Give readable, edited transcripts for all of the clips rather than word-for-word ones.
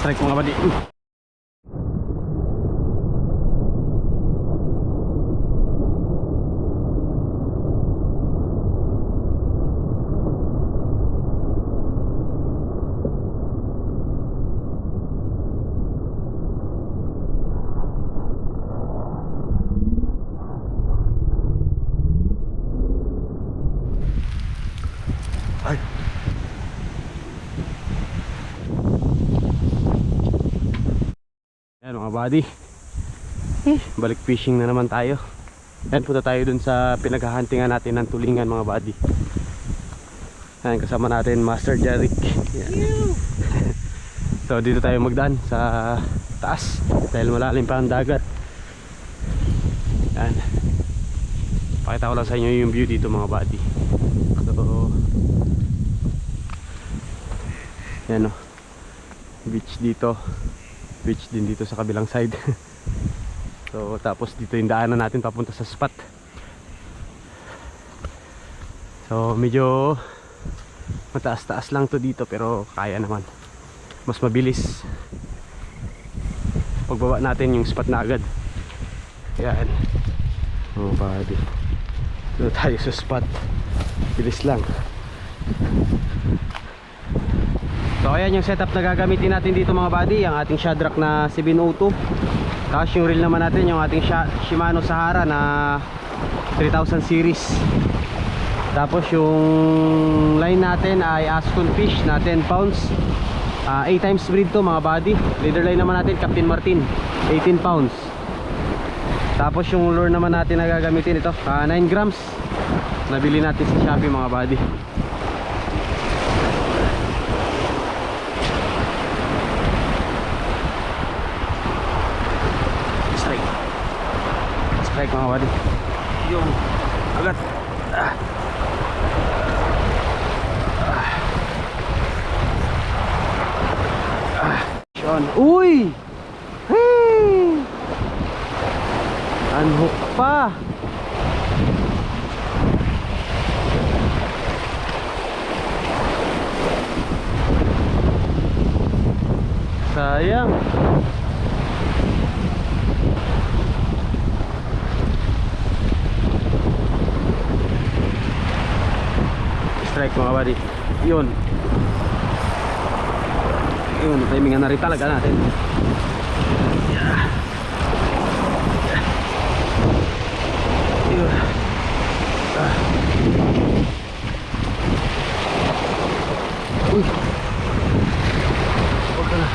Strike mga buddy. Ay. Ayan mga buddy, balik fishing na naman tayo. Ayan, punta tayo dun sa pinaghahantingan natin ng tulingan mga buddy. Ayan, kasama natin Master Jeric. So dito tayo magdaan sa taas dahil malalim pa ang dagat. Ayan, pakita ko lang sa inyo yung view dito mga buddy. So yan o, beach dito, beach din dito sa kabilang side. So tapos dito yung daanan natin papunta sa spot. So medyo mataas-taas lang to dito pero kaya naman, mas mabilis pagbaba natin yung spot na agad. Yan oh buddy, dito tayo sa spot, bilis lang. So ayan yung setup na gagamitin natin dito mga buddy, ang ating Shadrack na 702. Tapos yung reel naman natin yung ating Shimano Sahara na 3000 series. Tapos yung line natin ay Ascon Fish na 10 pounds, 8 times breed to mga buddy. Leader line naman natin Captain Martin 18 pounds. Tapos yung lure naman natin na gagamitin ito 9 grams, nabili natin sa Shopee mga buddy. Strike mga buddy, yung agad. Sean, uy, hey, unhook pa. Sayang. Strike mga buddy, yun yun, timingan na rin talaga natin. Yun. Uy, huwag ka na,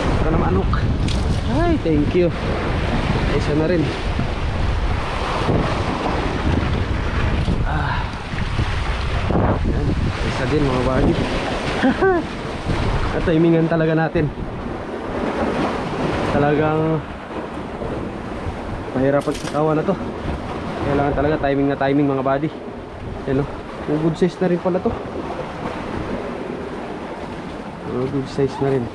huwag ka na maanok. Ay, thank you. Isa na rin. Isa din mga buddy. At timingan talaga natin. Talagang mahirapan sa kawan na to. Kailangan talaga timing na timing mga buddy. Yan o, good size na rin pala to. Good size na rin.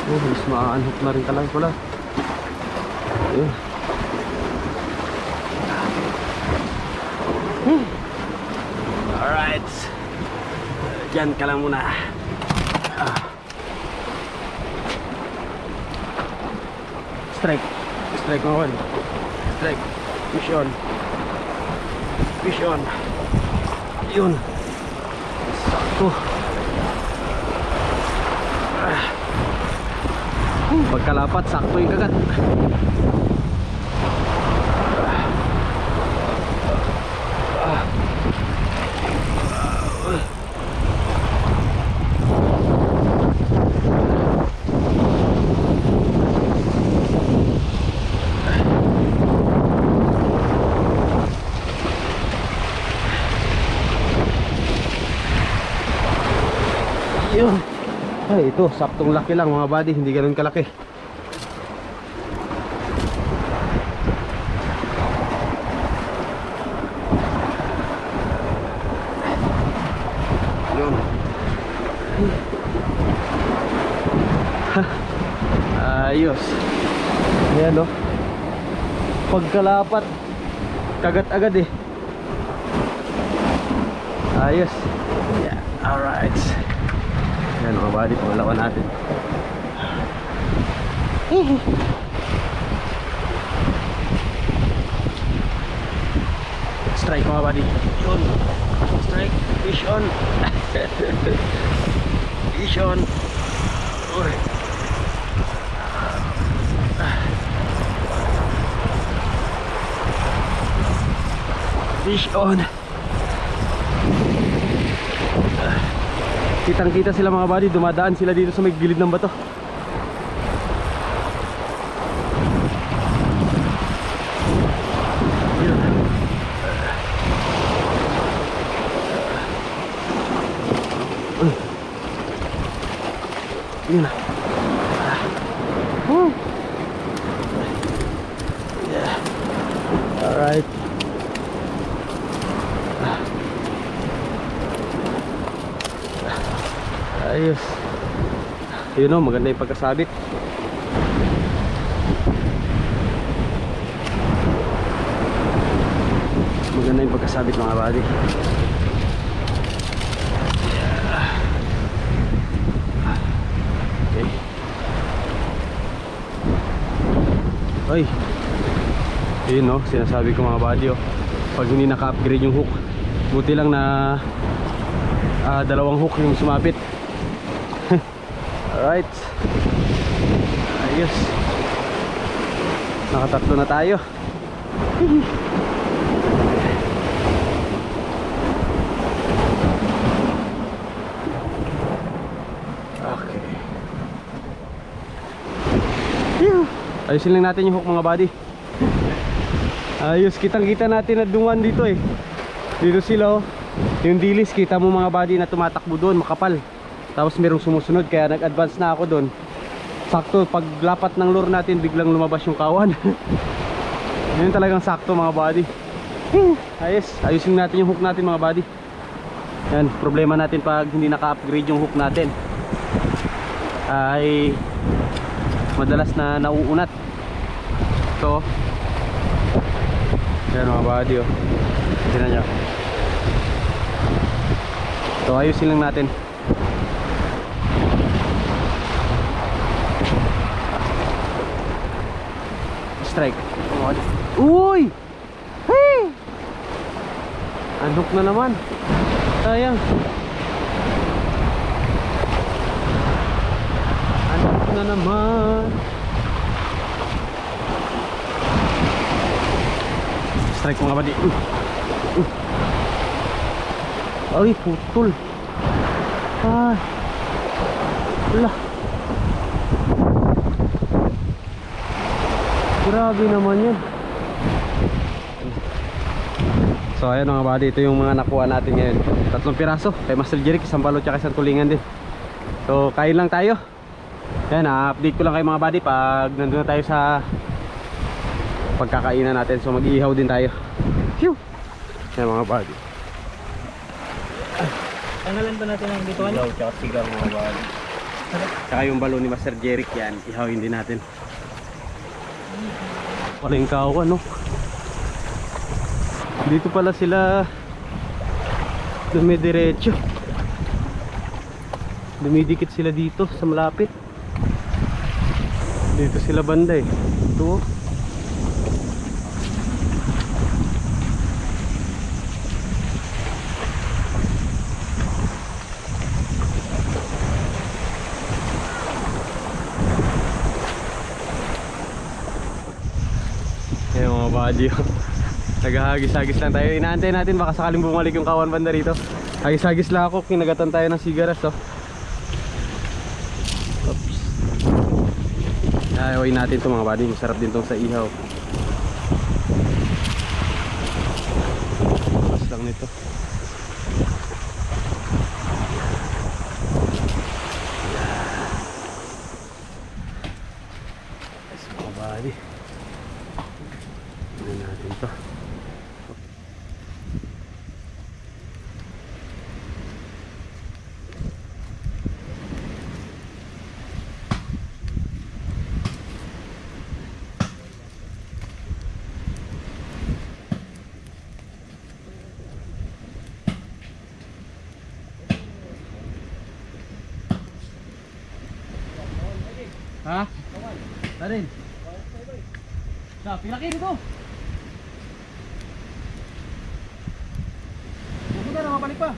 Mas ma-unhook na rin talaga pala. Ayun. Alright, dyan ka lang muna. Strike. Strike mga wal. Strike. Fish on. Fish on. Yun. Sakto. Pagkalapat, sakto yung kagat. Yun. Ay, ito, saktong laki lang mga buddy, hindi ganun kalaki. Yun. Ayos. Ayan o. Pagkalapat, kagat agad eh. Ayos. Yeah, alright. Ayan mga buddy, pangalawa natin. Strike mga buddy. Yun. Strike. Fish on. Fish on. Uy. Fish on. Kitang kita sila mga buddy, dumadaan sila dito sa may gilid ng bato. Yun na. Yeah. Alright. Ayos. Yun o, maganda yung pagkasabit. Maganda yung pagkasabit mga buddy. Okay. Ay. Yun o, sinasabi ko mga buddy o. Pag hindi naka-upgrade yung hook, buti lang na dalawang hook yung sumapit. Alright. Ayos. Nakatatlo na tayo. Okay. Ayusin lang natin yung hook mga buddy. Ayos, kitang kita natin na dungan dito eh. Dito sila oh. Yung dilis, kita mo mga buddy na tumatakbo doon, makapal. Tapos merong sumusunod, kaya nag-advance na ako doon. Sakto, pag lapat ng lure natin, biglang lumabas yung kawan. Yun talagang sakto mga buddy. Ayos, ayusin natin yung hook natin mga buddy. Yan, problema natin pag hindi naka-upgrade yung hook natin, ay madalas na nauunat. So, yan mga buddy oh. Tignan nyo. So ayusin lang natin. Strike. Uy! Hey! Anok na naman. Sayang. Anok na naman. Strike mga buddy. Ay, putol. Ay. Wala. Grabe naman yan. So ayan mga buddy, ito yung mga nakuha natin ngayon. 3 piraso kay Master Jeric, isang balot at isang tulingan din. So kain lang tayo. Yan, update ko lang kay mga buddy pag nandun na tayo sa pagkakainan natin. So mag-iihaw din tayo. Phew! Yan mga buddy. Tanggalan ba natin ang dito? Ilaw tsaka sigaw mga buddy. Tsaka yung balon ni Master Jeric, yan, ihawin din natin. Wala yung kawan, no? Dito pala sila dumidiretso. Dumidikit sila dito sa malapit. Dito sila banda eh. Ito oh. Ayan mga buddy, naghahagis-hagis lang tayo. Inaantay natin baka sakaling bumalik yung kawan banda rito. Hagis-hagis lang ako, kinagatan tayo ng sigaras oh. Oops. Ayaw natin ito mga buddy, masarap din itong sa ihaw. Mas lang nito. Ha? Tarin. Sa, pilaki dito. Pupunta na, mabalik pa.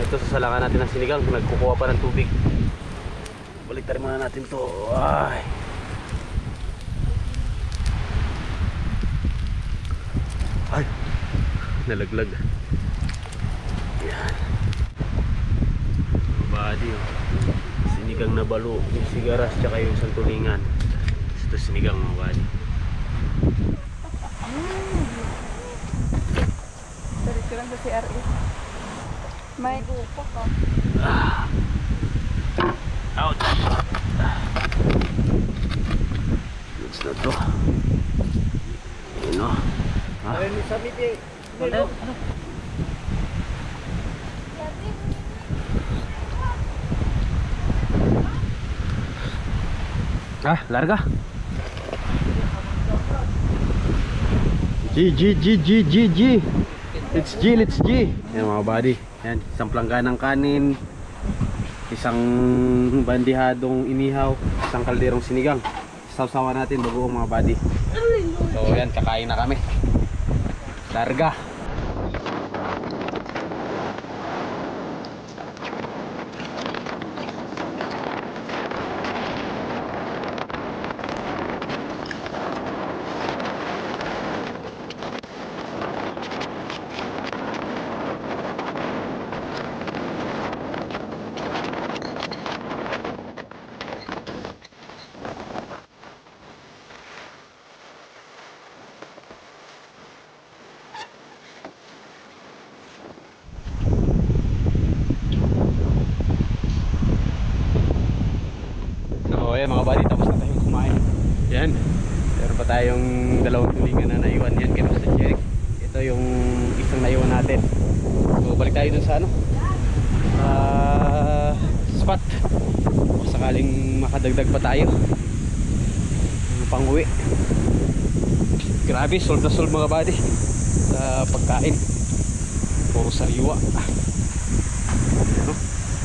Ito sasalangan natin ng sinigang, nagkukuha pa ng tubig. Balik tayo muna natin to. Ay. Ay. Nalaglag. Yan. Body oh. Sinigang na balo, yung sigaras tsaka yung santulingan. Ito sinigang mga body. Dari ko lang sa CRE. May gupo ko. Ouch. Goods na to. Yun o. Larga. G. Let's G. Yan mga buddy. Yan, isang plangga ng kanin, isang bandihadong inihaw, isang kalderong sinigang. Sawsawan natin bagoong mga buddy. So yan, kakain na kami. Larga. Ayan mga buddy, tapos na tayong kumain. Yan, meron pa tayong dalawang tulingan na naiwan. Yan, kaya sa check. Ito yung isang naiwan natin. So balik tayo dun sa ano, spot. O sakaling makadagdag pa tayo pang uwi. Grabe, solve na solve mga buddy sa pagkain. Puro sariwa. Ano?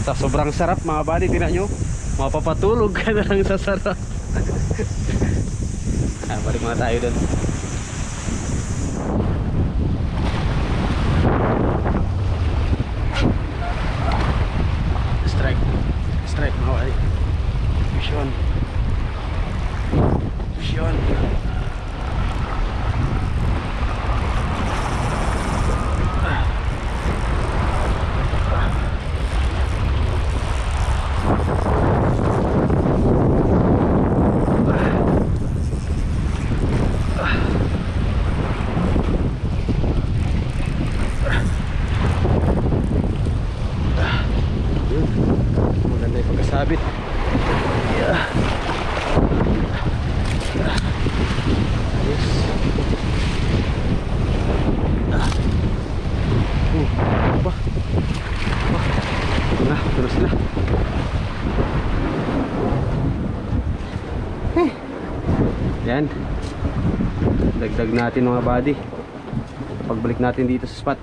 Sa sobrang sarap mga buddy, tingnan nyo, mapapatulog ka na lang sa sarap. Balik muna tayo dun. Strike mga buddy. Vision. Maganda yung pagkasabit. Yeah. Yes. Ba? Nah, terus lah. Yan. Dagdag natin mga buddy. Pagbalik natin dito sa spot.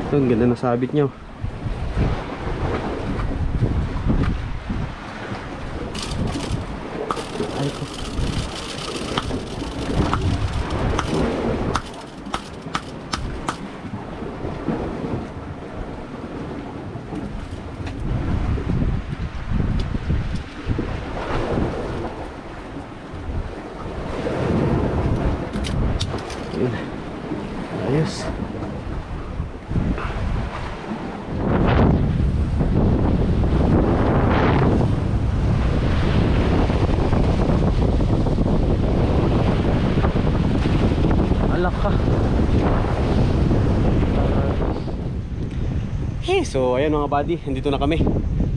Ito, ang ganda na sabit nyo. Ay ko. Yun. Ayos. Alak ka. Hey, so ayan mga buddy, nandito na kami.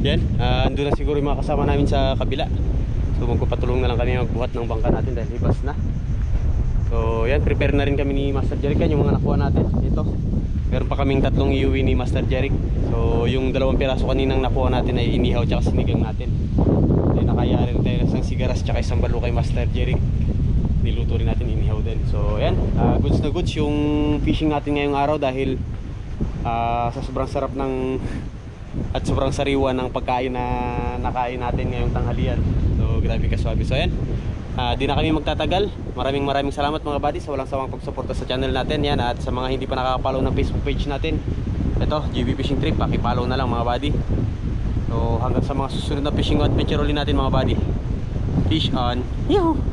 Yan, andun na siguro yung mga kasama namin sa kabila. So magpapatulong na lang kami magbuhat ng bangka natin dahil ibas na. So yan, prepare na rin kami ni Master Jeric yan, yung mga nakuha natin. Ito, meron pa kaming tatlong iuwi ni Master Jeric. So yung 2 piraso kaninang nakuha natin ay inihaw tsaka sinigang natin. Then nakayari rin tayo ng sigaras tsaka isang balo kay Master Jeric. Niluto rin natin, inihaw din. So yan, goods na goods yung fishing natin ngayong araw dahil sa sobrang sarap ng at sobrang sariwa ng pagkain na nakain natin ngayong tanghalian. So grabe kaswabe. So yan, di na kami magtatagal. Maraming salamat mga buddy sa walang sawang pagsuporta sa channel natin yan. At sa mga hindi pa nakaka-follow ng Facebook page natin, ito, GB Fishing Trip, paki-follow na lang mga buddy. So hanggang sa mga susunod na fishing adventure ulit natin mga buddy. Fish on! Yuhu!